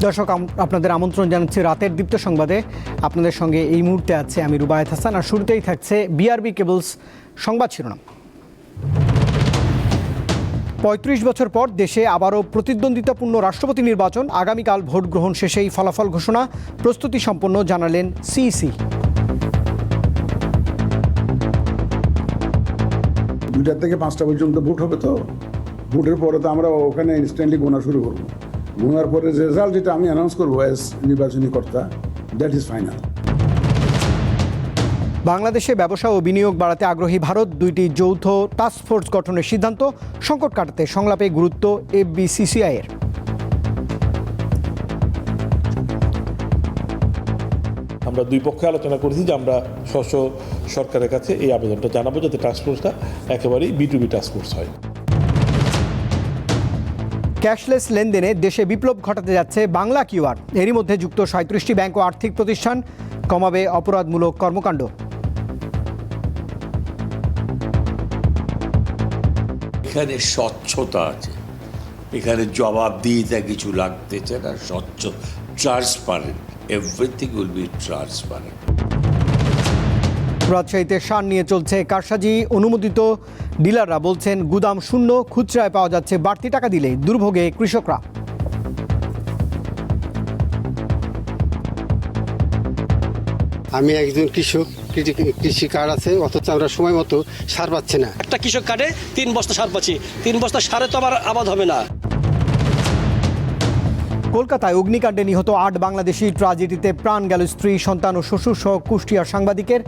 দর্শক, আপনাদের আমন্ত্রণ জানাচ্ছি রাতের দীপ্ত সংবাদে। আপনাদের সঙ্গে এই মুহূর্তে আছে আমি রুবায়েত হাসান। আর শুরুতেই থাকছে বিআরবি কেবলস সংবাদ শিরোনাম। ৩৫ বছর পর দেশে আবারও প্রতিদ্বন্দ্বিতাপূর্ণ রাষ্ট্রপতি নির্বাচন। আগামীকাল ভোট গ্রহণ শেষেই ফলাফল ঘোষণা। প্রস্তুতি সম্পন্ন জানালেন সিইসি। 2টা থেকে 5টা পর্যন্ত ভোট হবে, তো ভোটের পরে তো আমরা ওখানে ইনস্ট্যান্টলি গোনা শুরু করবো। গোনার পরে রেজাল্ট যেটা আমি অ্যানাউন্স করবো অ্যাজ নির্বাচনী কর্তা, দ্যাট ইজ ফাইনাল। বাংলাদেশে ব্যবসা ও বিনিয়োগ বাড়াতে আগ্রহী ভারত। 2টি যৌথ টাস্কফোর্স গঠনের সিদ্ধান্ত। সংকট কাটাতে সংলাপে গুরুত্ব এফবিসিসিআই এর। আমরা দুই পক্ষে আলোচনা করেছি যে আমরা সরকারের কাছে এই আবেদনটা জানাবো যাতে টাস্কফোর্সটা একেবারেই B2B টাস্কফোর্স হয়। ক্যাশলেস লেনদেনে দেশে বিপ্লব ঘটাতে যাচ্ছে বাংলা কিউআর। এরই মধ্যে যুক্ত 37টি ব্যাংক ও আর্থিক প্রতিষ্ঠান। কমাবে অপরাধমূলক কর্মকাণ্ড। এখানে স্বচ্ছতা আছে, এখানে জবাবদিহিতা কিছু লাগতেছে না, স্বচ্ছ, transparent, everything will be transparent. রাজশাহীতে সার নিয়ে চলছে কারসাজি। অনুমোদিত ডিলাররা বলছেন গুদাম শূন্য, খুচরায় পাওয়া যাচ্ছে বাড়তি টাকা দিলে দুর্ভোগে কৃষকরা। আমি একজন কৃষক, কৃষি কার্ড আছে, অথচ আমরা সময় মতো সার পাচ্ছি না। একটা কৃষক কার্ডে 3 বস্তা সার পাচ্ছি, 3 বস্তা সারে তো আমার আবাদ হবে না। কলকাতায় অগ্নিকাণ্ডে নিহত 8 বাংলাদেশি। ট্রাজেডিতে প্রাণ গেল স্ত্রী, সন্তান ও শ্বশুর সহ কুষ্টিয়ার সাংবাদিকের।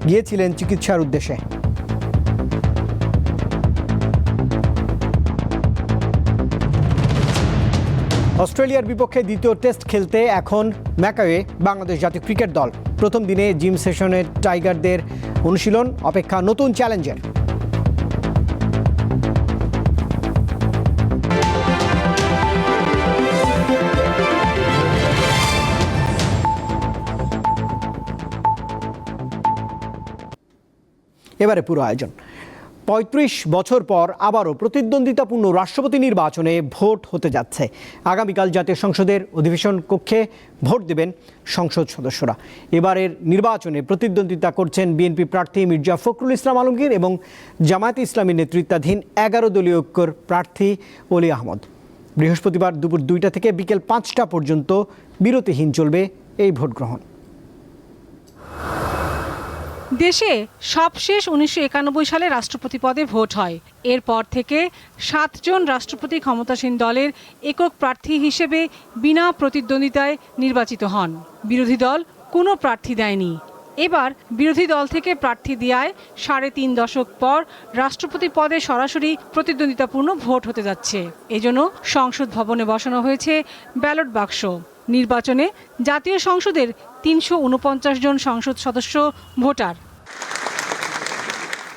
গিয়েছিলেন চিকিৎসার উদ্দেশ্যে। অস্ট্রেলিয়ার বিপক্ষে দ্বিতীয় টেস্ট খেলতে এখন ম্যাকাওয়ে বাংলাদেশ জাতীয় ক্রিকেট দল। প্রথম দিনে জিম সেশনে টাইগারদের অনুশীলন। অপেক্ষা নতুন চ্যালেঞ্জের। এবারে পুরো আয়োজন। ৩৫ বছর পর আবারও প্রতিদ্বন্দ্বিতাপূর্ণ রাষ্ট্রপতি নির্বাচনে ভোট হতে যাচ্ছে। আগামীকাল জাতীয় সংসদের অধিবেশন কক্ষে ভোট দেবেন সংসদ সদস্যরা। এবারের নির্বাচনে প্রতিদ্বন্দ্বিতা করছেন বিএনপি প্রার্থী মির্জা ফখরুল ইসলাম আলমগীর এবং জামায়াতে ইসলামী নেতৃত্বাধীন 11 দলীয় ঐক্যর প্রার্থী অলি আহমদ। বৃহস্পতিবার দুপুর 2টা থেকে বিকেল 5টা পর্যন্ত বিরতিহীন চলবে এই ভোট গ্রহণ। দেশে সবশেষ 1991 সালে রাষ্ট্রপতি পদে ভোট হয়। এরপর থেকে 7 জন রাষ্ট্রপতি ক্ষমতাসীন দলের একক প্রার্থী হিসেবে বিনা প্রতিদ্বন্দ্বিতায় নির্বাচিত হন। বিরোধী দল কোনো প্রার্থী দেয়নি। এবার বিরোধী দল থেকে প্রার্থী দেওয়ায় 3.5 দশক পর রাষ্ট্রপতি পদে সরাসরি প্রতিদ্বন্দ্বিতাপূর্ণ ভোট হতে যাচ্ছে। এজন্য সংসদ ভবনে বসানো হয়েছে ব্যালট বাক্স। নির্বাচনে জাতীয় সংসদের 349 জন সংসদ সদস্য ভোটার।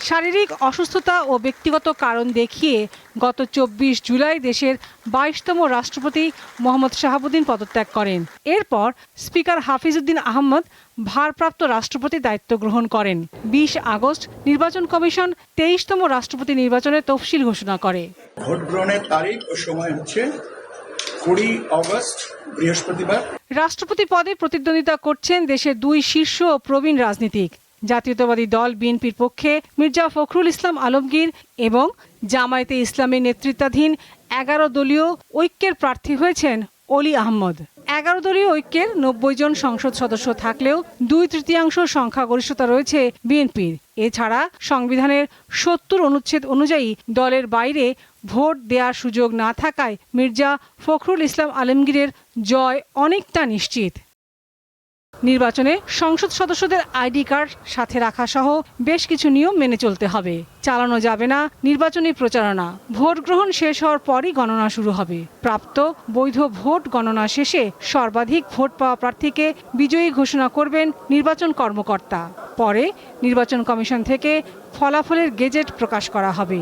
শারীরিক অসুস্থতা ও ব্যক্তিগত কারণ দেখিয়ে গত 24 জুলাই দেশের 22তম রাষ্ট্রপতি মোহাম্মদ শাহাবুদ্দিন পদত্যাগ করেন। এরপর স্পিকার হাফিজউদ্দিন আহমদ ভারপ্রাপ্ত রাষ্ট্রপতি দায়িত্ব গ্রহণ করেন। 20 আগস্ট নির্বাচন কমিশন 23তম রাষ্ট্রপতি নির্বাচনের তফসিল ঘোষণা করে। ভোট গ্রহণের তারিখ ও সময় হচ্ছে 20 আগস্ট বৃহস্পতিবার। রাষ্ট্রপতি পদে প্রতিদ্বন্দ্বিতা করছেন দেশের 2 শীর্ষ ও প্রবীণ রাজনীতিক। জাতীয়তাবাদী দল বিএনপির পক্ষে মির্জা ফখরুল ইসলাম আলমগীর এবং জামায়াতে ইসলামী নেতৃত্বাধীন 11 দলীয় ঐক্যের প্রার্থী হয়েছেন অলি আহমদ। 11 দলীয় ঐক্যের 90 জন সংসদ সদস্য থাকলেও 2/3 সংখ্যাগরিষ্ঠতা রয়েছে বিএনপির। এছাড়া সংবিধানের 70 অনুচ্ছেদ অনুযায়ী দলের বাইরে ভোট দেওয়ার সুযোগ না থাকায় মির্জা ফখরুল ইসলাম আলমগীরের জয় অনেকটা নিশ্চিত। নির্বাচনে সংসদ সদস্যদের আইডি কার্ড সাথে রাখা সহ বেশ কিছু নিয়ম মেনে চলতে হবে। চালানো যাবে না নির্বাচনী প্রচারণা। ভোট গ্রহণ শেষ হওয়ার পরই গণনা শুরু হবে। প্রাপ্ত বৈধ ভোট গণনা শেষে সর্বাধিক ভোট পাওয়া প্রার্থীকে বিজয়ী ঘোষণা করবেন নির্বাচন কর্মকর্তা। পরে নির্বাচন কমিশন থেকে ফলাফলের গেজেট প্রকাশ করা হবে।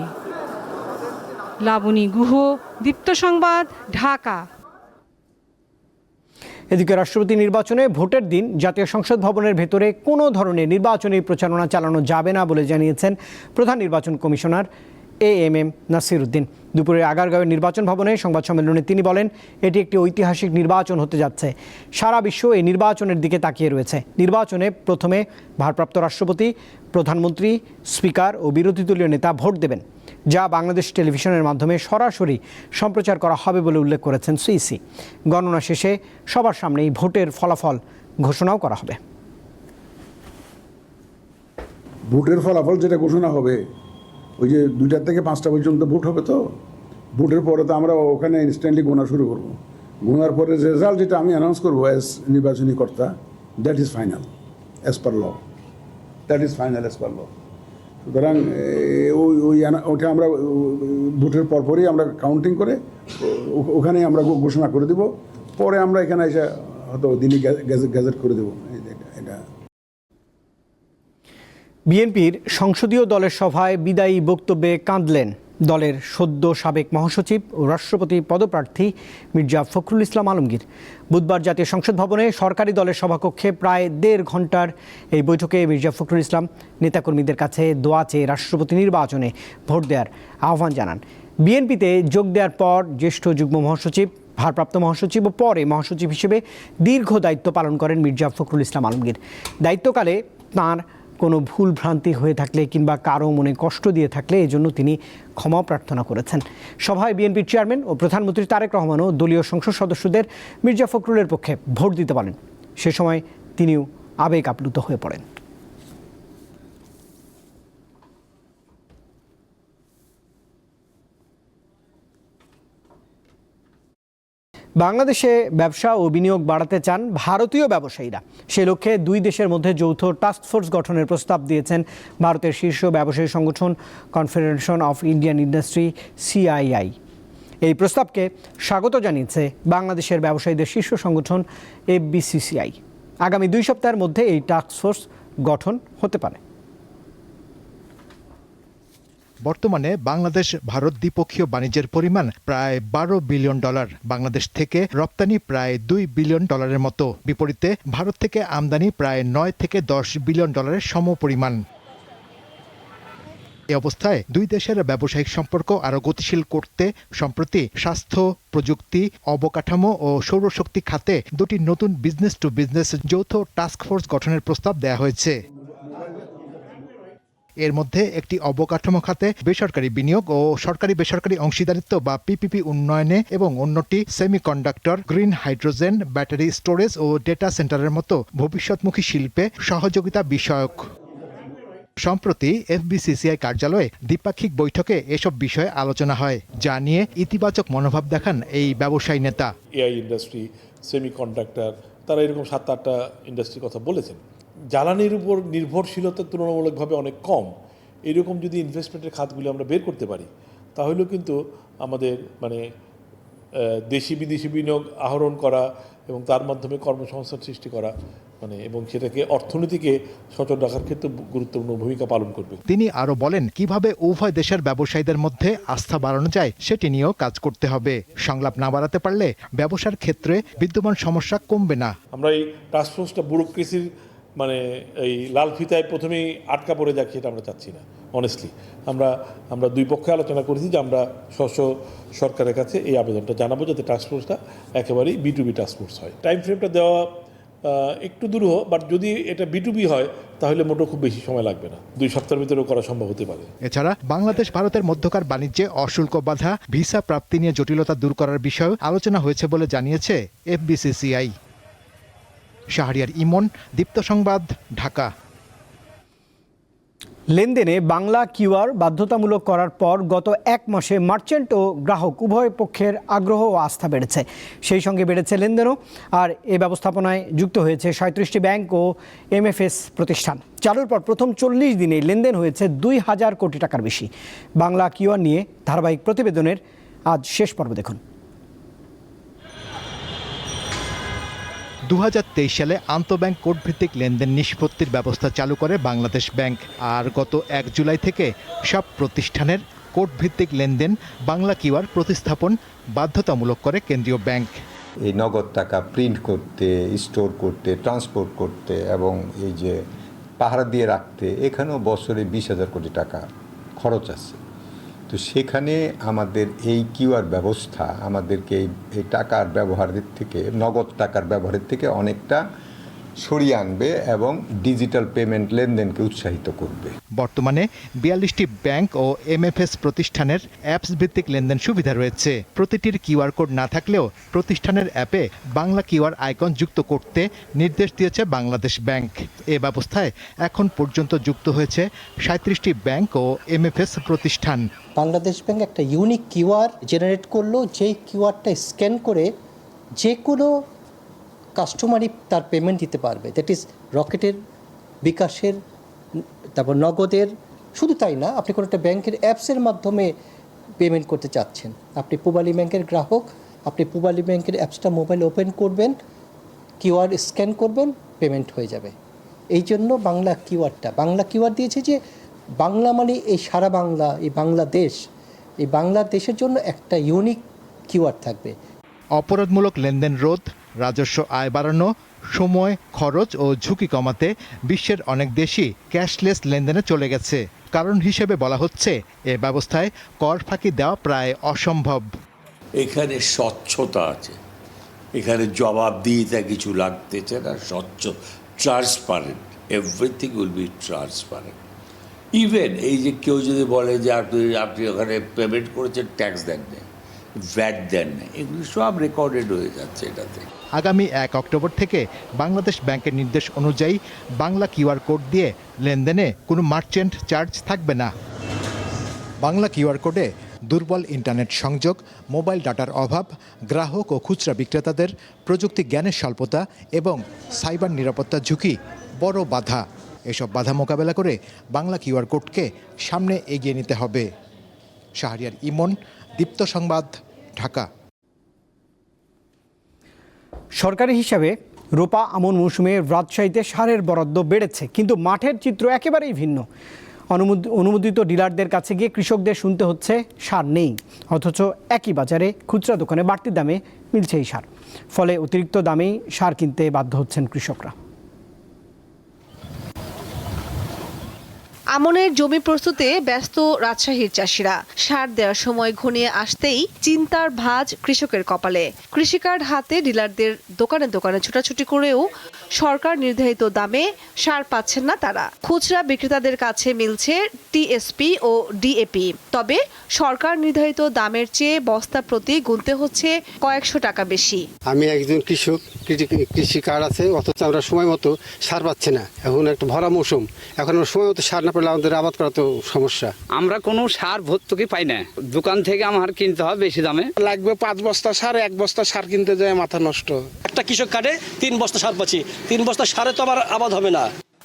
লাবণী গুহ, দীপ্ত সংবাদ, ঢাকা। এদিকে রাষ্ট্রপতি নির্বাচনে ভোটের দিন জাতীয় সংসদ ভবনের ভেতরে কোনো ধরনের নির্বাচনী প্রচারণা চালানো যাবে না বলে জানিয়েছেন প্রধান নির্বাচন কমিশনার AMM নাসির উদ্দিন। দুপুরে আগারগাঁওয়ের নির্বাচন ভবনে সংবাদ সম্মেলনে তিনি বলেন, এটি একটি ঐতিহাসিক নির্বাচন হতে যাচ্ছে। সারা বিশ্ব এই নির্বাচনের দিকে তাকিয়ে রয়েছে। নির্বাচনে প্রথমে ভারপ্রাপ্ত রাষ্ট্রপতি, প্রধানমন্ত্রী, স্পিকার ও বিরোধী দলীয় নেতা ভোট দেবেন, যা বাংলাদেশ টেলিভিশনের মাধ্যমে সরাসরি সম্প্রচার করা হবে বলে উল্লেখ করেছেন সিইসি। গণনা শেষে সবার সামনেই ভোটের ফলাফল ঘোষণাও করা হবে। ভোটের ফলাফল যেটা ঘোষণা হবে, ওই যে 2টা থেকে 5টা পর্যন্ত ভোট হবে, তো ভোটের পরে তো আমরা ওখানে ইনস্ট্যান্টলি গোনা শুরু করব। গোনার পরে রেজাল্ট যেটা আমি অ্যানাউন্স করবো অ্যাজ নির্বাচনী কর্তা, that is final as per law, that is final as per law. সুতরাং ওইটা আমরা ভোটের পরপরই আমরা কাউন্টিং করে ওখানে আমরা ঘোষণা করে দেব। পরে আমরা এখানে এসে হয়তো দিনই গ্যাজেট করে দেবো। এটা বিএনপির সংসদীয় দলের সভায় বিদায়ী বক্তব্যে কাঁদলেন দলের সদ্য সাবেক মহাসচিব ও রাষ্ট্রপতি পদপ্রার্থী মির্জা ফখরুল ইসলাম আলমগীর। বুধবার জাতীয় সংসদ ভবনে সরকারি দলের সভাকক্ষে প্রায় 1.5 ঘন্টার এই বৈঠকে মির্জা ফখরুল ইসলাম নেতাকর্মীদের কাছে দোয়া চেয়ে রাষ্ট্রপতি নির্বাচনে ভোট দেওয়ার আহ্বান জানান। বিএনপিতে যোগ দেওয়ার পর জ্যেষ্ঠ যুগ্ম মহাসচিব, ভারপ্রাপ্ত মহাসচিব ও পরে মহাসচিব হিসেবে দীর্ঘ দায়িত্ব পালন করেন মির্জা ফখরুল ইসলাম আলমগীর। দায়িত্বকালে তাঁর কোনো ভুল ভ্রান্তি হয়ে থাকলে কিংবা কারো মনে কষ্ট দিয়ে থাকলে এজন্য তিনি ক্ষমা প্রার্থনা করেছেন। সভায় বিএনপির চেয়ারম্যান ও প্রধানমন্ত্রী তারেক রহমানও দলীয় সংসদ সদস্যদের মির্জা ফখরুলের পক্ষে ভোট দিতে বলেন। সে সময় তিনিও আবেগ আপ্লুত হয়ে পড়েন। বাংলাদেশে ব্যবসা ও বিনিয়োগ বাড়াতে চান ভারতীয় ব্যবসায়ীরা। সে লক্ষ্যে 2 দেশের মধ্যে যৌথ টাস্কফোর্স গঠনের প্রস্তাব দিয়েছেন ভারতের শীর্ষ ব্যবসায়ী সংগঠন confederation of Indian industry CII। এই প্রস্তাবকে স্বাগত জানিয়েছে বাংলাদেশের ব্যবসায়ীদের শীর্ষ সংগঠন FBCCI। আগামী 2 সপ্তাহের মধ্যে এই টাস্কফোর্স গঠন হতে পারে। বর্তমানে বাংলাদেশ ভারত দ্বিপক্ষীয় বাণিজ্যের পরিমাণ প্রায় $12 বিলিয়ন। বাংলাদেশ থেকে রপ্তানি প্রায় $2 বিলিয়ন মতো। বিপরীতে ভারত থেকে আমদানি প্রায় $9 থেকে $10 বিলিয়ন সমপরিমাণ। এ অবস্থায় 2 দেশের ব্যবসায়িক সম্পর্ক আরও গতিশীল করতে সম্প্রতি স্বাস্থ্য, প্রযুক্তি, অবকাঠামো ও সৌরশক্তি খাতে 2টি নতুন বিজনেস টু বিজনেস যৌথ টাস্কফোর্স গঠনের প্রস্তাব দেওয়া হয়েছে। এর মধ্যে একটি অবকাঠামো খাতে বেসরকারি বিনিয়োগ ও সরকারি বেসরকারি অংশীদারিত্ব বা PPP উন্নয়নে এবং অন্যটি semiconductor, green hydrogen, battery storage ও ডেটা সেন্টারের মতো ভবিষ্যৎমুখী শিল্পে সহযোগিতা বিষয়ক। সম্প্রতি FBCCI কার্যালয়ে দ্বিপাক্ষিক বৈঠকে এসব বিষয়ে আলোচনা হয়, যা নিয়ে ইতিবাচক মনোভাব দেখান এই ব্যবসায়ী নেতা। AI ইন্ডাস্ট্রি, সেমিকন্ডাক্টর, তারা এরকম 7-8টা ইন্ডাস্ট্রির কথা বলেছেন। জ্বালানির উপর নির্ভরশীলতা তুলনামূলকভাবে অনেক কম। এরকম যদি ইনভেস্টমেন্টের খাতগুলি আমরা বের করতে পারি, তাহলেও কিন্তু আমাদের দেশি বিদেশি বিনিয়োগ আহরণ করা এবং তার মাধ্যমে কর্মসংস্থান সৃষ্টি করা এবং সেটাকে অর্থনীতিকে সচল রাখার ক্ষেত্রে গুরুত্বপূর্ণ ভূমিকা পালন করবে। তিনি আরও বলেন, কিভাবে উভয় দেশের ব্যবসায়ীদের মধ্যে আস্থা বাড়ানো যায় সেটি নিয়েও কাজ করতে হবে। সংলাপ না বাড়াতে পারলে ব্যবসার ক্ষেত্রে বিদ্যমান সমস্যা কমবে না। আমরা এই টাস্কফোর্সটা ব্যুরোক্রেসির এই লাল ফিতায় প্রথমেই আটকা পড়ে যাক, সেটা আমরা চাচ্ছি না। অনেস্টলি আমরা 2 পক্ষে আলোচনা করেছি যে আমরা সরকারের কাছে এই আবেদনটা জানাবো যাতে টাস্কফোর্সটা একেবারেই B2B টাস্কফোর্স হয়। টাইম ফ্রেমটা দেওয়া একটু দূর বাট যদি এটা B2B হয় তাহলে মোটেও খুব বেশি সময় লাগবে না, 2 সপ্তাহের ভিতরেও করা সম্ভব হতে পারে। এছাড়া বাংলাদেশ ভারতের মধ্যকার বাণিজ্যে অশুল্ক বাধা, ভিসা প্রাপ্তি নিয়ে জটিলতা দূর করার বিষয়েও আলোচনা হয়েছে বলে জানিয়েছে FBCCI। শাহরিয়ার ইমন, দীপ্ত সংবাদ, ঢাকা। লেনদেনে বাংলা QR বাধ্যতামূলক করার পর গত 1 মাসে মার্চেন্ট ও গ্রাহক উভয় পক্ষের আগ্রহ ও আস্থা বেড়েছে। সেই সঙ্গে বেড়েছে লেনদেনও। আর এই ব্যবস্থাপনায় যুক্ত হয়েছে 37টি ব্যাংক ও MFS প্রতিষ্ঠান। চালুর পর প্রথম 40 দিনে লেনদেন হয়েছে 2000 কোটি টাকার বেশি। বাংলা QR নিয়ে ধারাবাহিক প্রতিবেদনের আজ শেষ পর্ব দেখুন। 2023 সালে আন্তঃব্যাংক কোডভিত্তিক লেনদেন নিষ্পত্তির ব্যবস্থা চালু করে বাংলাদেশ ব্যাংক। আর গত 1 জুলাই থেকে সব প্রতিষ্ঠানের কোডভিত্তিক লেনদেন বাংলা QR প্রতিস্থাপন বাধ্যতামূলক করে কেন্দ্রীয় ব্যাংক। এই নগদ টাকা প্রিন্ট করতে, স্টোর করতে, ট্রান্সপোর্ট করতে এবং এই যে পাহারা দিয়ে রাখতে এখানেও বছরে 20,000 কোটি টাকা খরচ আছে। তো সেখানে আমাদের এই কিউআর ব্যবস্থা আমাদেরকে এই টাকার ব্যবহারের থেকে, নগদ টাকার ব্যবহারের থেকে অনেকটা সরিয়ে আনবে এবং ডিজিটাল পেমেন্ট লেনদেনকে উৎসাহিত করবে। বর্তমানে 42টি ব্যাংক ও এমএফএস প্রতিষ্ঠানের অ্যাপস ভিত্তিক লেনদেন সুবিধা রয়েছে। প্রতিটির কিউআর কোড না থাকলেও প্রতিষ্ঠানের অ্যাপে বাংলা কিউআর আইকন যুক্ত করতে নির্দেশ দিয়েছে বাংলাদেশ ব্যাংক। এ ব্যবস্থায় এখন পর্যন্ত যুক্ত হয়েছে 37টি ব্যাংক ও এমএফএস প্রতিষ্ঠান। বাংলাদেশ ব্যাংক একটা ইউনিক কিউআর জেনারেট করলো, যেই কিউআরটা স্ক্যান করে যে কোনো কাস্টমারই তার পেমেন্ট দিতে পারবে। দ্যাট ইজ রকেটের, বিকাশের, তারপর নগদের। শুধু তাই না, আপনি কোনো একটা ব্যাংকের অ্যাপসের মাধ্যমে পেমেন্ট করতে চাচ্ছেন, আপনি পূবালী ব্যাংকের গ্রাহক, আপনি পূবালী ব্যাংকের অ্যাপসটা মোবাইল ওপেন করবেন, কিউআর স্ক্যান করবেন, পেমেন্ট হয়ে যাবে। এই জন্য বাংলা কিউআর দিয়েছে যে বাংলা মানে এই সারা বাংলা, এই বাংলাদেশ, এই বাংলাদেশের জন্য একটা ইউনিক কিউআর থাকবে। অপরাধমূলক লেনদেন রোধ, রাজস্ব আয় বাড়ানো, সময়, খরচ ও ঝুঁকি কমাতে বিশ্বের অনেক দেশই ক্যাশলেস লেনদেনে চলে গেছে। কারণ হিসেবে বলা হচ্ছে এ ব্যবস্থায় কর ফাঁকি দেওয়া প্রায় অসম্ভব। এখানে স্বচ্ছতা আছে, এখানে জবাবদিহিতা কিছু লাগতেছে না, স্বচ্ছ, transparent, everything will be transparent. Even এই যে কেউ যদি বলে যে আপনি ওখানে পেমেন্ট করেছেন, ট্যাক্স দেন না, ভ্যাট দেন না, এগুলো সব রেকর্ডেড হয়ে যাচ্ছে এটাতে। আগামী 1 অক্টোবর থেকে বাংলাদেশ ব্যাংকের নির্দেশ অনুযায়ী বাংলা কিউআর কোড দিয়ে লেনদেনে কোনো মার্চেন্ট চার্জ থাকবে না। বাংলা কিউআর কোডে দুর্বল ইন্টারনেট সংযোগ, মোবাইল ডাটার অভাব, গ্রাহক ও খুচরা বিক্রেতাদের প্রযুক্তি জ্ঞানের স্বল্পতা এবং সাইবার নিরাপত্তা ঝুঁকি বড় বাধা। এসব বাধা মোকাবেলা করে বাংলা কিউআর কোডকে সামনে এগিয়ে নিতে হবে। শাহরিয়ার ইমন, দীপ্ত সংবাদ, ঢাকা। সরকারি হিসাবে রোপা আমন মৌসুমে রাজশাহীতে সারের বরাদ্দ বেড়েছে, কিন্তু মাঠের চিত্র একেবারেই ভিন্ন। অনুমোদিত ডিলারদের কাছে গিয়ে কৃষকদের শুনতে হচ্ছে সার নেই, অথচ একই বাজারে খুচরা দোকানে বাড়তি দামে মিলছে এই সার। ফলে অতিরিক্ত দামেই সার কিনতে বাধ্য হচ্ছেন কৃষকরা। আমনের জমি প্রস্তুতে ব্যস্ত রাজশাহীর চাষিরা। সার দেওয়ার সময় ঘনিয়ে আসতেই চিন্তার ভাঁজ কৃষকের কপালে। কৃষি কার্ড হাতে ডিলারদের দোকানে দোকানে ছোটাছুটি করেও সরকার নির্ধারিত দামে সার পাচ্ছেন না তারা। খুচরা বিক্রেতাদের কাছে মিলছে টিএসপি ও ডিএপি, তবে সরকার নির্ধারিত দামের চেয়ে বস্তা প্রতি গুনতে হচ্ছে কয়েকশো টাকা বেশি। আমি একজন কৃষক, কৃষি কার্ড আছে, অথচ আমরা সময় মতো সার পাচ্ছি না। এখন একটা ভরা মৌসুম, এখন আমরা সময় মতো সার না পেলে আমাদের আবাদ করা তো সমস্যা। আমরা কোনো সার ভর্তুকি পাই না, দোকান থেকে আমার কিনতে হয় বেশি দামে। লাগবে 5 বস্তা সার, 1 বস্তা সার কিনতে যায় মাথা নষ্ট। একটা কৃষক কার্ডে 3 বস্তা সার পাচ্ছি, 3 বস্তা সারে তো আমার আবাদ হবে না।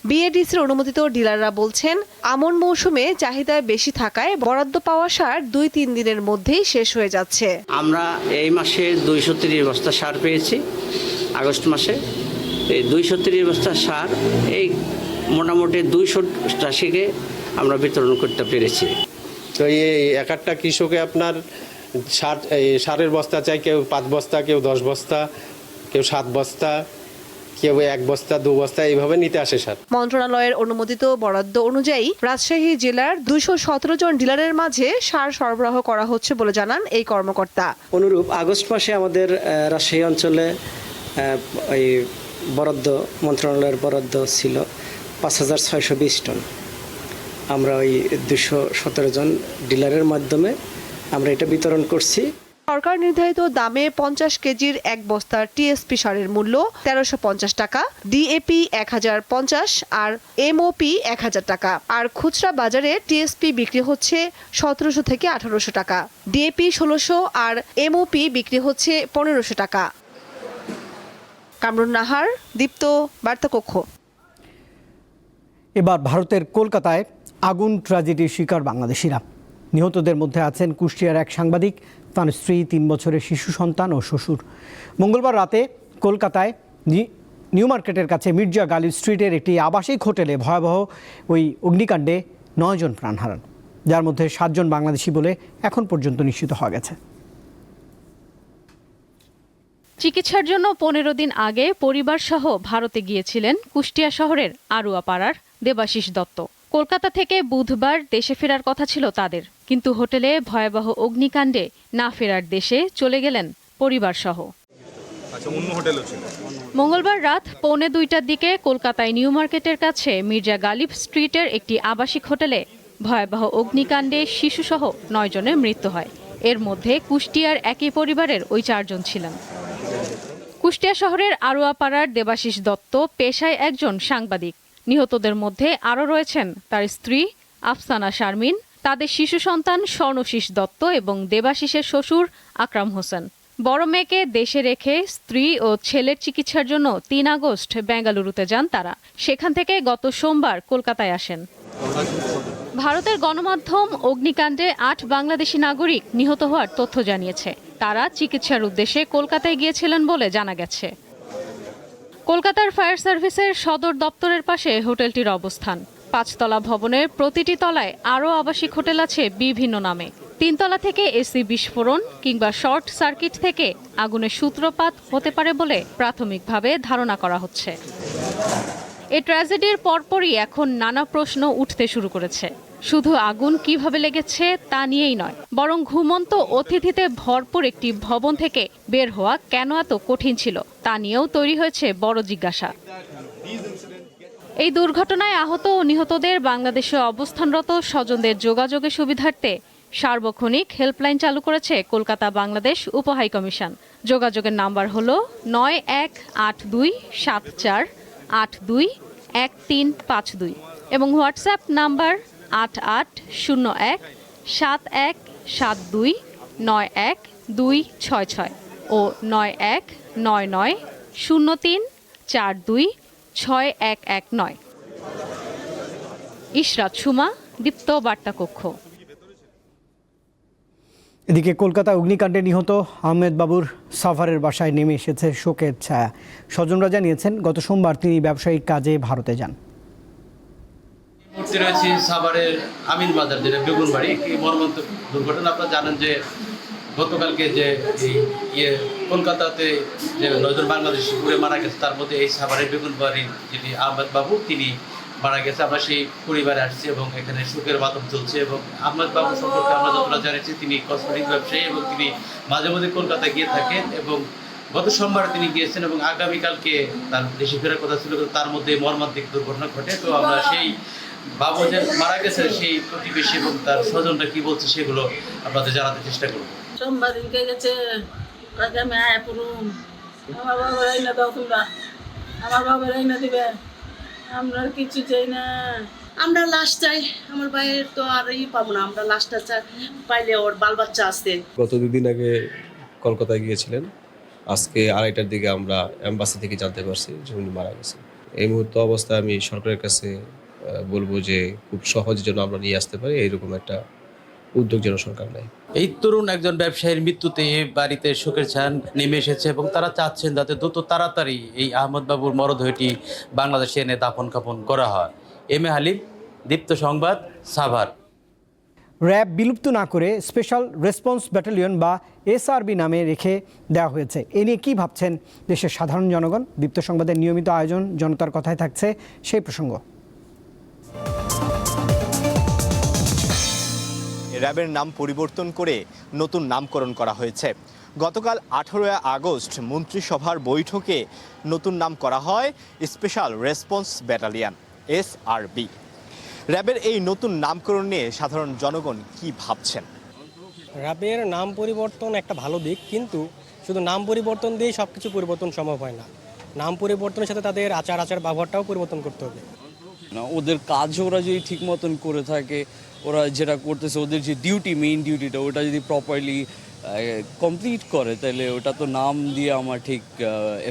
বিএডিসির অনুমোদিত ডিলাররা বলছেন, আমন মৌসুমে চাহিদা বেশি থাকায় বরাদ্দ পাওয়া সার 2-3 দিনের মধ্যেই শেষ হয়ে যাচ্ছে। আমরা এই মাসে 230 বস্তা সার পেয়েছি, আগস্ট মাসে। এই 230 বস্তা সার এই মোটামুটি 200 চাষিকে আমরা বিতরণ করতে পেরেছি। তো এই একটা কৃষকে আপনার সারের বস্তা চাই, কেউ 5 বস্তা, কেউ 10 বস্তা, কেউ 7 বস্তা, কেউ 1 বস্তা, 2 বস্তা, এইভাবে নিতে আসে সার। মন্ত্রণালয়ের অনুমোদিত বরাদ্দ অনুযায়ী রাজশাহী জেলার 217 জন ডিলারের মাঝে সার সরবরাহ করা হচ্ছে বলে জানান এই কর্মকর্তা। অনুরূপ আগস্ট মাসে আমাদের রাজশাহী অঞ্চলে ওই বরাদ্দ, মন্ত্রণালয়ের বরাদ্দ ছিল 5620 টন। আমরা ওই 217 জন ডিলারের মাধ্যমে আমরা এটা বিতরণ করছি। সরকার নির্ধারিত দামে 50 কেজির 1 বস্তার টিএসপি সারের মূল্য 1350 টাকা, ডিএপি 1050 আর এমওপি 1000 টাকা। আর খুচরা বাজারে টিএসপি বিক্রি হচ্ছে 1700 থেকে 1800 টাকা, ডিএপি 1600 আর এমওপি বিক্রি হচ্ছে 1500 টাকা। কামরুন নাহার, দীপ্ত, বার্তাকক্ষ। এবার ভারতের কলকাতায় আগুন ট্র্যাজেডির শিকার বাংলাদেশিরা। নিহতদের মধ্যে আছেন কুষ্টিয়ার এক সাংবাদিক, তার স্ত্রী, 3 বছরের শিশু সন্তান ও শ্বশুর। মঙ্গলবার রাতে কলকাতায় নিউ মার্কেটের কাছে মির্জা গালিব স্ট্রিটের একটি আবাসিক হোটেলে ভয়াবহ ওই অগ্নিকাণ্ডে 9 জন প্রাণ হারান, যার মধ্যে 7 জন বাংলাদেশি বলে এখন পর্যন্ত নিশ্চিত হওয়া গেছে। চিকিৎসার জন্য 15 দিন আগে পরিবারসহ ভারতে গিয়েছিলেন কুষ্টিয়া শহরের আরুয়াপাড়ার দেবাশিস দত্ত। কলকাতা থেকে বুধবার দেশে ফেরার কথা ছিল তাদের, কিন্তু হোটেলে ভয়াবহ অগ্নিকাণ্ডে না ফেরার দেশে চলে গেলেন পরিবারসহ। মঙ্গলবার রাত 1:45টার দিকে কলকাতায় নিউ মার্কেটের কাছে মির্জা গালিব স্ট্রিটের একটি আবাসিক হোটেলে ভয়াবহ অগ্নিকাণ্ডে শিশুসহ 9 জনের মৃত্যু হয়। এর মধ্যে কুষ্টিয়ার একই পরিবারের ওই 4 জন ছিলেন। কুষ্টিয়া শহরের আড়ুয়াপাড়ার দেবাশিস দত্ত পেশায় একজন সাংবাদিক। নিহতদের মধ্যে আরও রয়েছেন তার স্ত্রী আফসানা শারমিন, তাদের শিশু সন্তান স্বর্ণশীষ দত্ত এবং দেবাশিসের শ্বশুর আকরাম হোসেন। বড় মেয়েকে দেশে রেখে স্ত্রী ও ছেলের চিকিৎসার জন্য 3 আগস্ট বেঙ্গালুরুতে যান তারা। সেখান থেকে গত সোমবার কলকাতায় আসেন। ভারতের গণমাধ্যম অগ্নিকাণ্ডে 8 বাংলাদেশি নাগরিক নিহত হওয়ার তথ্য জানিয়েছে। তারা চিকিৎসার উদ্দেশ্যে কলকাতায় গিয়েছিলেন বলে জানা গেছে। কলকাতার ফায়ার সার্ভিসের সদর দপ্তরের পাশে হোটেলটির অবস্থান। 5 তলা ভবনের প্রতিটি তলায় আরও আবাসিক হোটেল আছে বিভিন্ন নামে। 3 তলা থেকে এসি বিস্ফোরণ কিংবা শর্ট সার্কিট থেকে আগুনের সূত্রপাত হতে পারে বলে প্রাথমিকভাবে ধারণা করা হচ্ছে। এই ট্র্যাজেডির পরপরই এখন নানা প্রশ্ন উঠতে শুরু করেছে। শুধু আগুন কিভাবে লেগেছে তা নিয়েই নয়, বরং ঘুমন্ত অতিথিতে ভরপুর একটি ভবন থেকে বের হওয়া কেন এত কঠিন ছিল তা নিয়েও তৈরি হয়েছে বড় জিজ্ঞাসা। এই দুর্ঘটনায় আহত ও নিহতদের বাংলাদেশে অবস্থানরত স্বজনদের যোগাযোগের সুবিধার্থে সার্বক্ষণিক হেল্পলাইন চালু করেছে কলকাতা বাংলাদেশ উপহাইকমিশন। যোগাযোগের নাম্বার হল 918274821352 এবং হোয়াটসঅ্যাপ নাম্বার 880172912266 ও 919903426119। ইশরাত সুমা, দীপ্ত বার্তা কক্ষ। এদিকে কলকাতা অগ্নিকাণ্ডে নিহত আহমেদ বাবুর সাভারের বাসায় নেমে এসেছে শোকের ছায়া। স্বজনরা জানিয়েছেন গত সোমবার তিনি ব্যবসায়িক কাজে ভারতে যান। রয়েছি সাভারের আমিন বাজার, যেটা বেগুনবাড়ি। এই মর্মান্তিক দুর্ঘটনা আপনারা জানেন যে গতকালকে যে কলকাতাতে যে 9 জন বাংলাদেশি ঘুরে মারা গেছে, তার মধ্যে এই সাভারের বেগুনবাড়ির যিনি আহমেদ বাবু তিনি মারা গেছে। আমরা সেই পরিবারে আসছি এবং এখানে শোকের মাতম চলছে। এবং আহমেদ বাবু সম্পর্কে আমরা যতটা জানিয়েছি তিনি কসমেটিক ব্যবসায়ী এবং তিনি মাঝে মাঝে কলকাতায় গিয়ে থাকেন এবং গত সোমবার তিনি গিয়েছেন এবং আগামীকালকে তার দেশে ফেরার কথা ছিল, তার মধ্যে মর্মান্তিক দুর্ঘটনা ঘটে। তো আমরা সেই বাবু যে মারা গেছে সেই প্রতিবেশী এবং তার স্বজনরা কি বলছে সেগুলো আপনাদের জানাতে চেষ্টা করব। সোমবার দিকে গেছে, আমি আয়া পড়ুন, আমার বাবার আইনা দাও, তোমরা আমার বাবার আইনা দিবে, আমরা কিছু চাই না, আমরা লাশ চাই। আমার ভাইয়ের তো আর পাবো না, আমরা লাশটা চাই, পাইলে ওর বাল বাচ্চা আসতে। গত 2 দিন আগে কলকাতায় গিয়েছিলেন, আজকে 2:30টার দিকে আমরা এম্বাসি থেকে জানতে পারছি যে উনি মারা গেছেন। এই মুহূর্তে অবস্থায় আমি সরকারের কাছে বলবো যে খুব সহজে যেন আমরা নিয়ে আসতে পারি এইরকম একটা উদ্যোগ যেন সরকার নেয়। এই তরুণ একজন ব্যবসায়ীর মৃত্যুতে এই বাড়িতে শোকের ছায়া নেমে এসেছে এবং তারা চাচ্ছেন যাতে দ্রুত তাড়াতাড়ি এই আহমদ বাবুর মরদেহটি বাংলাদেশে এনে দাফন কাফন করা হয়। এম এ হালিম, দীপ্ত সংবাদ, সাভার। র্যাব বিলুপ্ত না করে স্পেশাল রেসপন্স ব্যাটালিয়ন বা এসআরবি নামে রেখে দেওয়া হয়েছে। এ নিয়ে কী ভাবছেন দেশের সাধারণ জনগণ? দীপ্ত সংবাদের নিয়মিত আয়োজন জনতার কথায় থাকছে সেই প্রসঙ্গ। র্যাবের নাম পরিবর্তন করে নতুন নামকরণ করা হয়েছে। গতকাল 18 আগস্ট মন্ত্রিসভার বৈঠকে নতুন নাম করা হয় স্পেশাল রেসপন্স ব্যাটালিয়ন এসআরবি। র্যাবের এই নতুন নামকরণ নিয়ে সাধারণ জনগণ কি ভাবছেন? র্যাবের নাম পরিবর্তন একটা ভালো দিক, কিন্তু শুধু নাম পরিবর্তন দিয়ে সব কিছু পরিবর্তন সম্ভব হয় না। নাম পরিবর্তনের সাথে তাদের আচার ব্যবহারটাও পরিবর্তন করতে হবে। ওদের কাজ ওরা যদি ঠিক মতন করে থাকে, ওরা যেটা করতেছে ওদের যে ডিউটি, মেইন ডিউটিটা ওটা যদি প্রপারলি কমপ্লিট করে, তাহলে ওটা তো নাম দিয়ে আমার ঠিক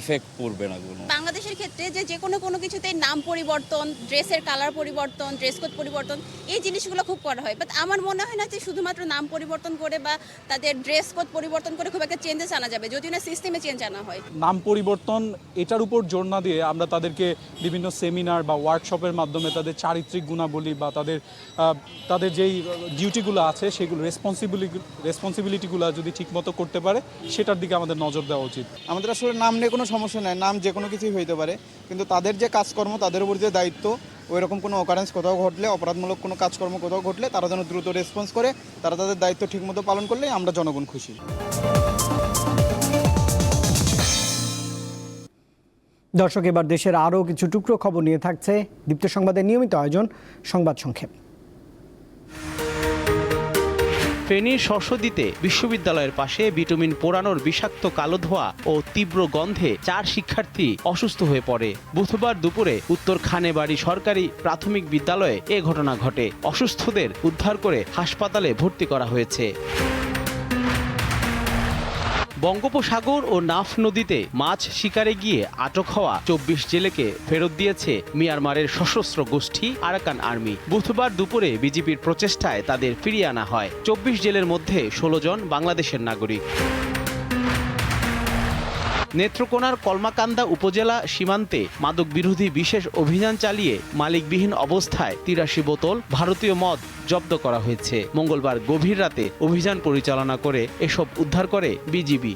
এফেক্ট পড়বে না কোনো। বাংলাদেশের ক্ষেত্রে যে কোনো কিছুতেই নাম পরিবর্তন, ড্রেসের কালার পরিবর্তন, ড্রেস কোড পরিবর্তন, এই জিনিসগুলো খুব করা হয়। বাট আমার মনে হয় না যে শুধুমাত্র নাম পরিবর্তন করে বা তাদের ড্রেস কোড পরিবর্তন করে খুব একটা চেঞ্জেস আনা যাবে, যদি না সিস্টেমে চেঞ্জ আনা হয়। নাম পরিবর্তন এটার উপর জোর না দিয়ে আমরা তাদেরকে বিভিন্ন সেমিনার বা ওয়ার্কশপের মাধ্যমে তাদের চারিত্রিক গুণাবলী বা তাদের যেই ডিউটিগুলো আছে সেগুলো রেসপন্সিবিলিটিগুলো যদি ঠিকমতো করতে পারে সেটার দিকে আমাদের নজর দেওয়া উচিত। আমাদের আসলে নাম নিয়ে কোনো সমস্যা নেই, নাম যে কোনো কিছুই হইতে পারে, কিন্তু তাদের যে কাজকর্ম, তাদের উপর যে দায়িত্ব, ওই রকম কোনো অকারেন্স কোথাও ঘটলে, অপরাধমূলক কোনো কাজকর্ম কোথাও ঘটলে তারা যেন দ্রুত রেসপন্স করে, তারা তাদের দায়িত্ব ঠিকমতো পালন করলে আমরা জনগণ খুশি। দর্শক, এবার দেশের আরও কিছু টুকরো খবর নিয়ে থাকছে দীপ্ত সংবাদের নিয়মিত আয়োজন সংবাদ সংক্ষেপ। ফেনীর শস্যদিতে বিশ্ববিদ্যালয়ের পাশে বিটুমিন পোড়ানোর বিষাক্ত কালো ধোঁয়া ও তীব্র গন্ধে 4 শিক্ষার্থী অসুস্থ হয়ে পড়ে। বুধবার দুপুরে উত্তর খানেবাড়ি সরকারি প্রাথমিক বিদ্যালয়ে এ ঘটনা ঘটে। অসুস্থদের উদ্ধার করে হাসপাতালে ভর্তি করা হয়েছে। বঙ্গোপসাগর ও নাফ নদীতে মাছ শিকারে গিয়ে আটক হওয়া 24 জেলেকে ফেরত দিয়েছে মিয়ানমারের সশস্ত্র গোষ্ঠী আরাকান আর্মি। বুধবার দুপুরে বিজিবির প্রচেষ্টায় তাদের ফিরিয়ে আনা হয়। 24 জেলের মধ্যে 16 জন বাংলাদেশের নাগরিক। নেত্রকোনার কলমাকান্দা উপজেলা সীমান্তে মাদক বিরোধী বিশেষ অভিযান চালিয়ে মালিকবিহীন অবস্থায় 83 বোতল ভারতীয় মদ জব্দ করা হয়েছে। মঙ্গলবার গভীর রাতে অভিযান পরিচালনা করে এসব উদ্ধার করে বিজিবি।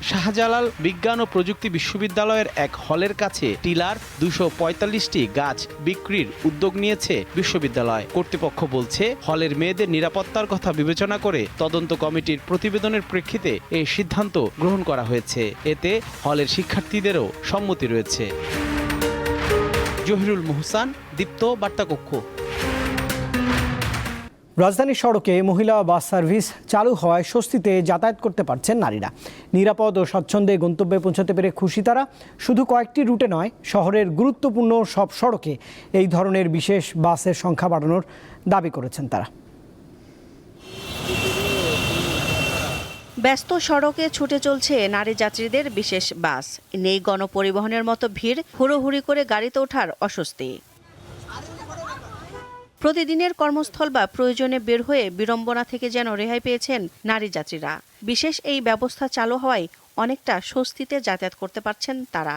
শাহজালাল বিজ্ঞান ও প্রযুক্তি বিশ্ববিদ্যালয়ের এক হলের কাছে টিলার 245টি গাছ বিক্রির উদ্যোগ নিয়েছে বিশ্ববিদ্যালয় কর্তৃপক্ষ। বলছে, হলের মেয়েদের নিরাপত্তার কথা বিবেচনা করে তদন্ত কমিটির প্রতিবেদনের প্রেক্ষিতে এই সিদ্ধান্ত গ্রহণ করা হয়েছে। এতে হলের শিক্ষার্থীদেরও সম্মতি রয়েছে। জহিরুল মোহসান, দীপ্ত বার্তাকক্ষ। রাজধানীর সড়কে মহিলা বাস সার্ভিস চালু হওয়ায় স্বস্তিতে যাতায়াত করতে পারছেন নারীরা। নিরাপদ ও স্বচ্ছন্দে গন্তব্যে পৌঁছাতে পেরে খুশি তারা। শুধু কয়েকটি রুটে নয়, শহরের গুরুত্বপূর্ণ সব সড়কে এই ধরনের বিশেষ বাসের সংখ্যা বাড়ানোর দাবি করেছেন তারা। ব্যস্ত সড়কে ছুটে চলছে নারী যাত্রীদের বিশেষ বাস। নেই গণপরিবহনের মতো ভিড়, হুড়োহুড়ি করে গাড়িতে ওঠার অস্বস্তি। প্রতিদিনের কর্মস্থল বা প্রয়োজনে বের হয়ে বিড়ম্বনা থেকে যেন রেহাই পেয়েছেন নারী যাত্রীরা। বিশেষ এই ব্যবস্থা চালু হওয়ায় অনেকটা স্বস্তিতে যাতায়াত করতে পারছেন তারা।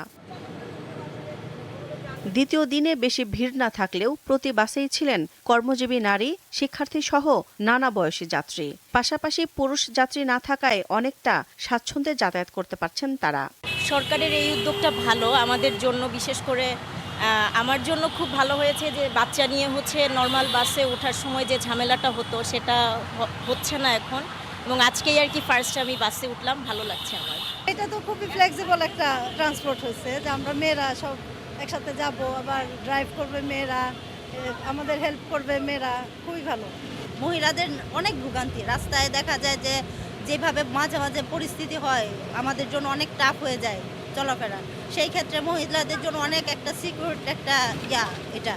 দ্বিতীয় দিনে বেশি ভিড় না থাকলেও প্রতি বাসেই ছিলেন কর্মজীবী নারী, শিক্ষার্থী সহ নানা বয়সী যাত্রী। পাশাপাশি পুরুষ যাত্রী না থাকায় অনেকটা স্বাচ্ছন্দ্যে যাতায়াত করতে পারছেন তারা। সরকারের এই উদ্যোগটা ভালো আমাদের জন্য, বিশেষ করে আমার জন্য খুব ভালো হয়েছে যে বাচ্চা নিয়ে নর্মাল বাসে ওঠার সময় যে ঝামেলাটা হতো সেটা হচ্ছে না এখন। এবং আজকেই আর কি ফার্স্ট আমি বাসে উঠলাম, ভালো লাগছে আমার। এটা তো খুবই ফ্লেক্সিবল একটা ট্রান্সপোর্ট হয়েছে যে আমরা মেয়েরা সব একসাথে যাব, আবার ড্রাইভ করবে মেয়েরা, আমাদের হেল্প করবে মেয়েরা, খুবই ভালো। মহিলাদের অনেক ভোগান্তি, রাস্তায় দেখা যায় যে যেভাবে মাঝে মাঝে পরিস্থিতি হয় আমাদের জন্য অনেক টাফ হয়ে যায় চলাফেরা। সেই ক্ষেত্রে মহিলাদের জন্য অনেক একটা সিকিউর একটা এটা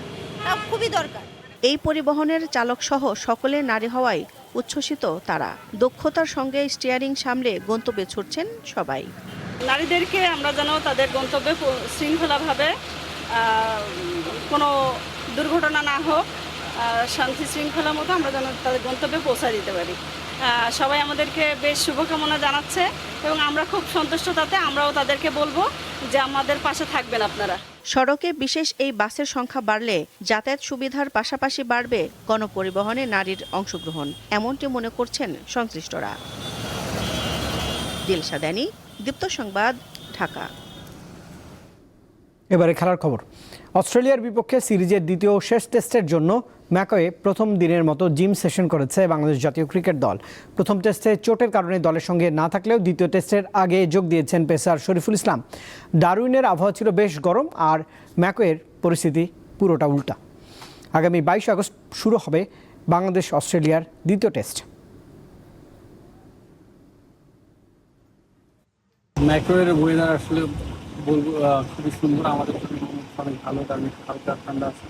খুবই দরকার। এই পরিবহনের চালক সহ সকলে নারী হওয়ায় উচ্ছ্বসিত তারা। দক্ষতার সঙ্গে স্টিয়ারিং সামলে গন্তব্যে ছুটছেন সবাই। নারীদেরকে আমরা যেন তাদের গন্তব্যে শৃঙ্খলাভাবে কোনো দুর্ঘটনা না হোক, শান্তি শৃঙ্খলা মতো আমরা যেন তাদের গন্তব্যে পৌঁছে দিতে পারি। সবাই আমাদেরকে বেশ শুভকামনা জানাচ্ছে এবং আমরা খুব সন্তুষ্ট তাতে। আমরাও তাদেরকে বলবো যে আমাদের পাশে থাকবেন আপনারা। সড়কে বিশেষ এই বাসের সংখ্যা বাড়লে যাতায়াত সুবিধার পাশাপাশি বাড়বে গণপরিবহনে নারীর অংশগ্রহণ, এমনটি মনে করছেন সংশ্লিষ্টরা। দিলশা দানি, দীপ্ত সংবাদ, ঢাকা। এবারে খেলার খবর। অস্ট্রেলিয়ার বিপক্ষে সিরিজের দ্বিতীয় শেষ টেস্টের জন্য ম্যাকওয়ে প্রথম দিনের মতো জিম সেশন করেছে বাংলাদেশ জাতীয় ক্রিকেট দল। প্রথম টেস্টে চোটের কারণে দলের সঙ্গে না থাকলেও দ্বিতীয় টেস্টের আগে যোগ দিয়েছেন পেসার শরীফুল ইসলাম। ডারউইনের আবহাওয়া ছিল বেশ গরম, আর ম্যাকওয়ের পরিস্থিতি পুরোটা উল্টা। আগামী 22 আগস্ট শুরু হবে বাংলাদেশ অস্ট্রেলিয়ার দ্বিতীয় টেস্ট। ম্যাকওয়ের ওয়েদার আসলে বলবো খুবই সুন্দর, আমাদের জন্য অনেক ভালো, কারণ হালকা ঠান্ডা আছে।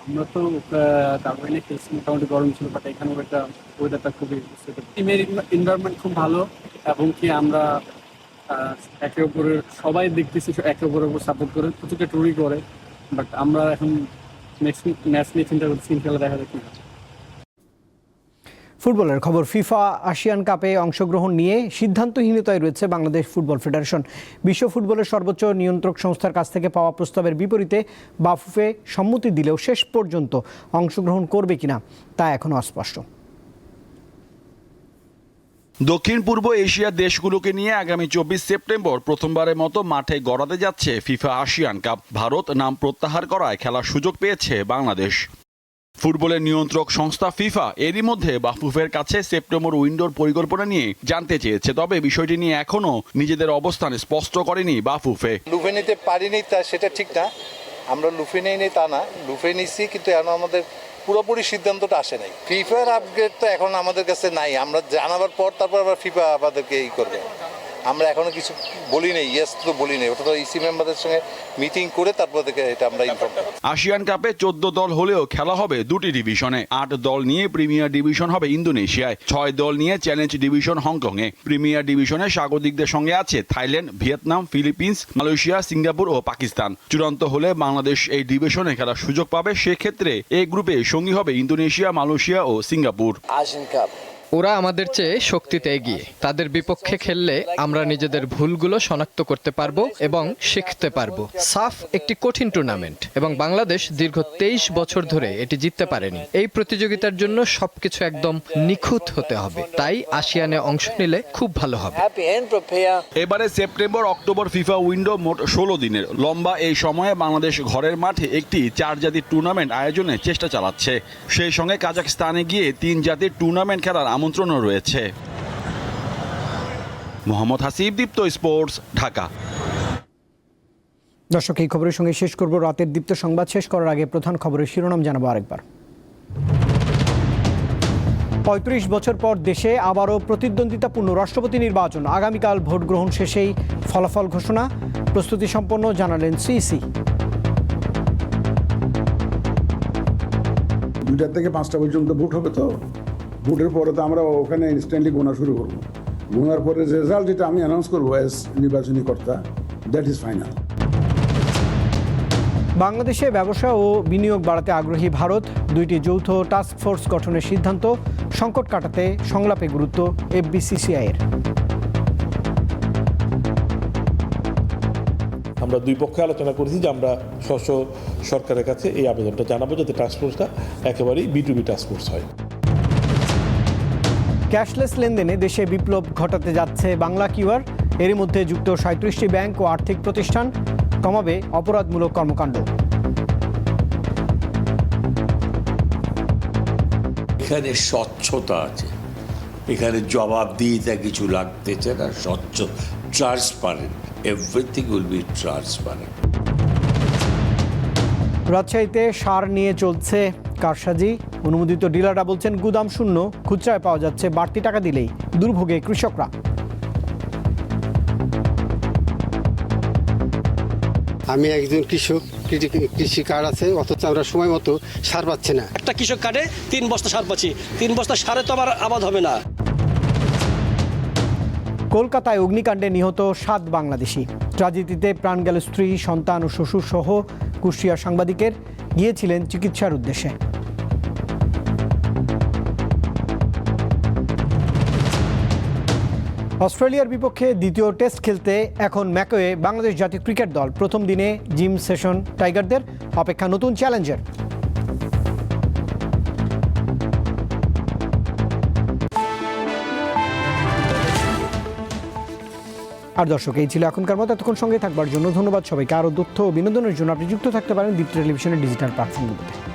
আমরা তো ডারউইনে খেলছি, মোটামুটি গরম ছিল, বাট এখানে ওয়েদারটা খুবই টিমের এনভায়রনমেন্ট খুব ভালো, এবং কি আমরা একে অপরের সবাই দেখতেছি একে অপরের উপর সাপোর্ট করে, প্রচুর টুরি করে। বাট আমরা এখন নেক্সট ম্যাচ নিয়ে চিন্তা করছি, খেলা দেখা যাক কি হয়। ফুটবলের খবর। ফিফা এশিয়ান কাপে অংশগ্রহণ নিয়ে সিদ্ধান্তহীনতায় রয়েছে বাংলাদেশ ফুটবল ফেডারেশন। বিশ্ব ফুটবলের সর্বোচ্চ নিয়ন্ত্রক সংস্থার কাছ থেকে পাওয়া প্রস্তাবের বিপরীতে বাফুফে সম্মতি দিলেও শেষ পর্যন্ত অংশগ্রহণ করবে কিনা তা এখনও অস্পষ্ট। দক্ষিণ পূর্ব এশিয়ার দেশগুলোকে নিয়ে আগামী 24 সেপ্টেম্বর প্রথমবারের মতো মাঠে গড়াতে যাচ্ছে ফিফা এশিয়ান কাপ। ভারত নাম প্রত্যাহার করায় খেলার সুযোগ পেয়েছে বাংলাদেশ। ফুটবলের নিয়ন্ত্রক সংস্থা ফিফা এরই মধ্যে বাফুফের কাছে সেপ্টেম্বর উইন্ডোর পরিকল্পনা নিয়ে জানতে চেয়েছে, তবে বিষয়টি নিয়ে এখনও নিজেদের অবস্থান স্পষ্ট করেনি বাফুফে। লুফে নিতে পারিনি তা সেটা ঠিক না, আমরা লুফে নেই তা না, লুফে নিচ্ছি, কিন্তু এখন আমাদের পুরোপুরি সিদ্ধান্তটা আসে নাই। ফিফার আপগ্রেড তো এখন আমাদের কাছে নাই, আমরা জানাবার পর তারপর আবার ফিফা আমাদেরকে এই করবে। আমরা এখনো কিছু বলি নেই, ইয়েস তো বলি নেই, ওটা তো ইসি মেম্বারদের সঙ্গে মিটিং করে তারপর থেকে এটা আমরা ইনফর্ম করব। এশিয়ান কাপে 14 দল হলেও খেলা হবে দুটি ডিভিশনে। 8 দল নিয়ে প্রিমিয়ার ডিভিশন হবে ইন্দোনেশিয়ায়, 6 দল নিয়ে চ্যালেঞ্জ ডিভিশন হংকংয়ে। প্রিমিয়ার ডিভিশনে স্বাগতিকদের সঙ্গে আছে Thailand, Vietnam, Philippines, Malaysia, Singapore ও পাকিস্তান। চূড়ান্ত হলে বাংলাদেশ এই ডিভিশনে খেলার সুযোগ পাবে। সেক্ষেত্রে এই গ্রুপে সঙ্গী হবে ইন্দোনেশিয়া, মালয়েশিয়া ও সিঙ্গাপুর। এশিয়ান কাপ ওরা আমাদের চেয়ে শক্তিতে এগিয়ে, তাদের বিপক্ষে খেললে আমরা নিজেদের ভুলগুলো শনাক্ত করতে পারবো এবং শিখতে পারবো। সাফ একটি কঠিন টুর্নামেন্ট এবং বাংলাদেশ দীর্ঘ 23 বছর ধরে এটি জিততে পারেনি। এই প্রতিযোগিতার জন্য সবকিছু একদম নিখুঁত হতে হবে, তাই আসিয়ানে অংশ নিলে খুব ভালো হবে। এবারে সেপ্টেম্বর অক্টোবর ফিফা উইন্ডো মোট 16 দিনের। লম্বা এই সময়ে বাংলাদেশ ঘরের মাঠে একটি 4 জাতির টুর্নামেন্ট আয়োজনের চেষ্টা চালাচ্ছে। সেই সঙ্গে কাজাখস্তানে গিয়ে 3 জাতির টুর্নামেন্ট খেলার আমন্ত্রণও রয়েছে। মোহাম্মদ হাসিব, দীপ্ত স্পোর্টস, ঢাকা। দর্শক, এই খবরের সঙ্গে শেষ করব রাতের দীপ্ত সংবাদ। শেষ করার আগে প্রধান খবরের শিরোনাম জানাবো আরেকবার। 35 বছর পর দেশে আবারও প্রতিদ্বন্দ্বিতাপূর্ণ রাষ্ট্রপতি নির্বাচন। আগামীকাল ভোট গ্রহণ শেষেই ফলাফল ঘোষণা। প্রস্তুতি সম্পন্ন জানালেন সিইসি। 2টা থেকে 5টা পর্যন্ত ভোট হবে, তো ভোটের পরে তো আমরা ওখানে ইনস্ট্যান্টলি গোনা শুরু করবো। গোনার পরে রেজাল্ট যেটা আমি অ্যানাউন্স করবো অ্যাজ নির্বাচনী কর্তা, দ্যাট ইজ ফাইনাল। বাংলাদেশে ব্যবসা ও বিনিয়োগ বাড়াতে আগ্রহী ভারত। 2টি যৌথ টাস্ক ফোর্স গঠনের সিদ্ধান্ত। সংকট কাটাতে সংলাপে গুরুত্ব এফবিসিসিআইয়ের। আমরা দুই পক্ষে আলোচনা করেছি যে আমরা স্ব সরকারের কাছে এই আবেদনটা জানাবো যাতে টাস্ক ফোর্সটা একেবারেই B2B টাস্ক ফোর্স হয়। ক্যাশলেস লেনদেনে দেশে বিপ্লব ঘটাতে যাচ্ছে বাংলা কিউআর। এর মধ্যে যুক্ত 37টি ব্যাংক ও আর্থিক প্রতিষ্ঠান। কমাবে অপরাধমূলক কর্মকাণ্ড। এখানে স্বচ্ছতা আছে, এখানে জবাবদিহিতা কিছু লাগতেছে না, স্বচ্ছ, transparent, everything will be transparent. রাজশাহীতে সার নিয়ে চলছে কারসাজি। অনুমোদিত ডিলাররা বলছেন গুদাম শূন্য, খুচরায় পাওয়া যাচ্ছে বাড়তি টাকা দিলেই। দুর্ভোগে কৃষকরা। আমি একজন কৃষক, কৃষি কার্ড আছে, অথচ আমরা সময় মতো সার পাচ্ছি না। একটা কৃষক কার্ডে 3 বস্তা সার পাচ্ছি, 3 বস্তা সারে তো আমার আবাদ হবে না। কলকাতায় অগ্নিকাণ্ডে নিহত 7 বাংলাদেশি। ট্র্যাজেডিতে প্রাণ গেল স্ত্রী, সন্তান ও শ্বশুর সহ। কুষ্টিয়ার সাংবাদিকের গিয়েছিলেন চিকিৎসার উদ্দেশ্যে। অস্ট্রেলিয়ার বিপক্ষে দ্বিতীয় টেস্ট খেলতে এখন ম্যাকওয়ে বাংলাদেশ জাতীয় ক্রিকেট দল। প্রথম দিনে জিম সেশন টাইগারদের, অপেক্ষা নতুন চ্যালেঞ্জের। আর দর্শক, এই ছিল এখনকার মতো। এতক্ষণ সঙ্গে থাকবার জন্য ধন্যবাদ সবাইকে। আরও তথ্য ও বিনোদনের জন্য আপনি যুক্ত থাকতে পারেন দীপ্ত টেলিভিশনের ডিজিটাল প্ল্যাটফর্মগুলোতে।